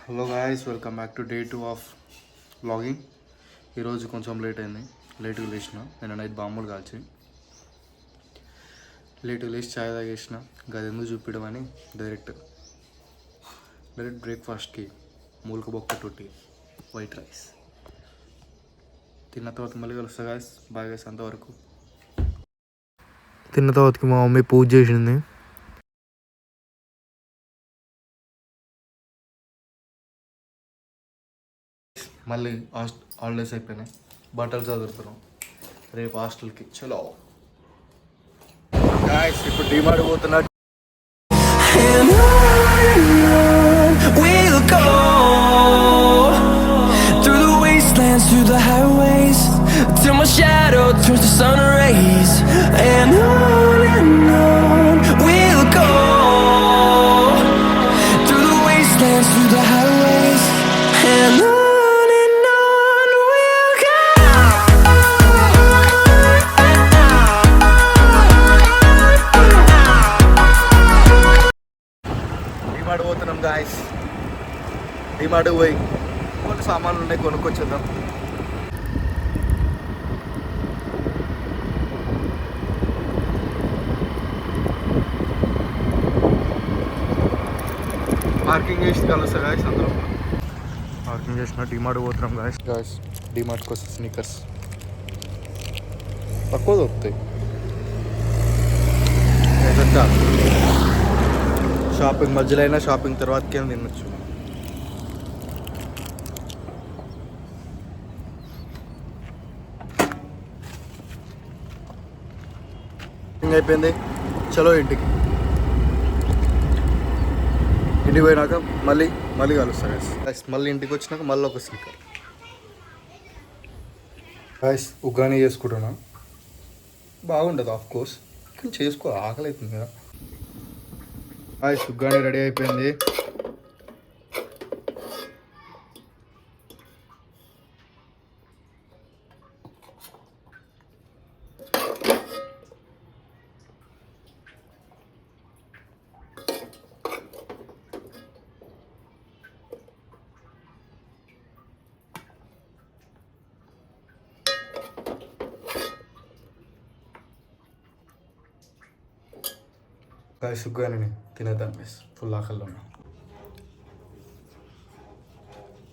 Hello guys, welcome back to day 2 of vlogging. ఈరోజు కొంచెం late అయింది. లేట్గా లేచిన నేను నైట్ బాంబులు కాల్చి లేట్గా లేచి ఛాయ్ తాగేసిన. గది ఎందుకు చూపించడం అని డైరెక్ట్ బ్రేక్ఫాస్ట్కి మూలక బొక్క టొట్టి వైట్ రైస్ తిన్న తర్వాత మళ్ళీ కలుస్తా గాయస్. బాగా వేసి అంతవరకు. తిన్న తర్వాతకి మా మమ్మీ పూజ చేసింది. మళ్ళీ హాలిడేస్ అయిపోయినాయి, బట్టలు చదువుతున్నాం. రేపు హాస్టల్కి చలో గాయస్. ఇప్పుడు డిమార్ట్ పోతున్నా. We'll go through the wastelands, through the highways, till my shadow turns to sun rays. And on we'll go through the wastelands, through the highways, and on we'll go. DMart పోతున్నాం guys. DMart పోయి కొన్ని సామాన్లు ఉన్నాయి, కొనుక్కొచ్చేద్దాం. Parking చేసి కలుస్తా guys. అందరం parking చేసిన డిమార్ట్ పోతున్నాం గాయస్. గాయస్ డిమార్ట్కి వస్తే స్నీకర్స్ తక్కువ దొరుకుతాయి. షాపింగ్ మధ్యలో అయినా షాపింగ్ తర్వాతకే తినొచ్చు. అయిపోయింది, చలో ఇంటికి పోయినాక మళ్ళీ కలుస్తా గైస్. మళ్ళీ ఇంటికి వచ్చినాక మళ్ళీ ఒక స్పీకర్ గైస్. ఉగ్గాని చేసుకుంటున్నా. బాగుండదు ఆఫ్ కోర్స్, కానీ చేసుకో, ఆకలి అవుతుంది కదా గైస్. ఉగ్గాని రెడీ అయిపోయింది. గాయస్ ఉగ్గాని తినేద్దాం గైస్. ఫుల్ ఆకలిలో ఉన్నా.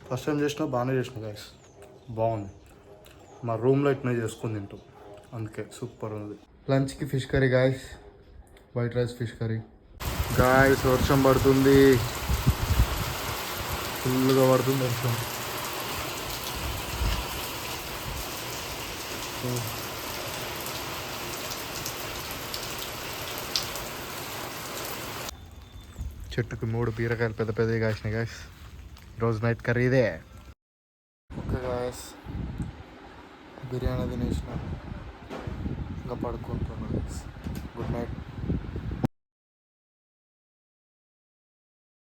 ఫస్ట్ టైం చేసినా బాగానే చేసిన గాయస్, బాగుంది. మా రూమ్లో ఇట్నే చేసుకుని తింటాం, అందుకే సూపర్ ఉంది. లంచ్కి fish curry guys, white rice fish curry. Guys వర్షం పడుతుంది, ఫుల్గా పడుతుంది వర్షం. చెట్టుకు 3 బీరకాయలు పెద్ద పెద్దవి కాసినాయి గాయస్. రోజు నైట్ కర్రీ ఇదే. ఓకే గాయస్, బిర్యానీ తినేసిన, ఇంకా పడుకుంటున్నాను గాయస్. Good night.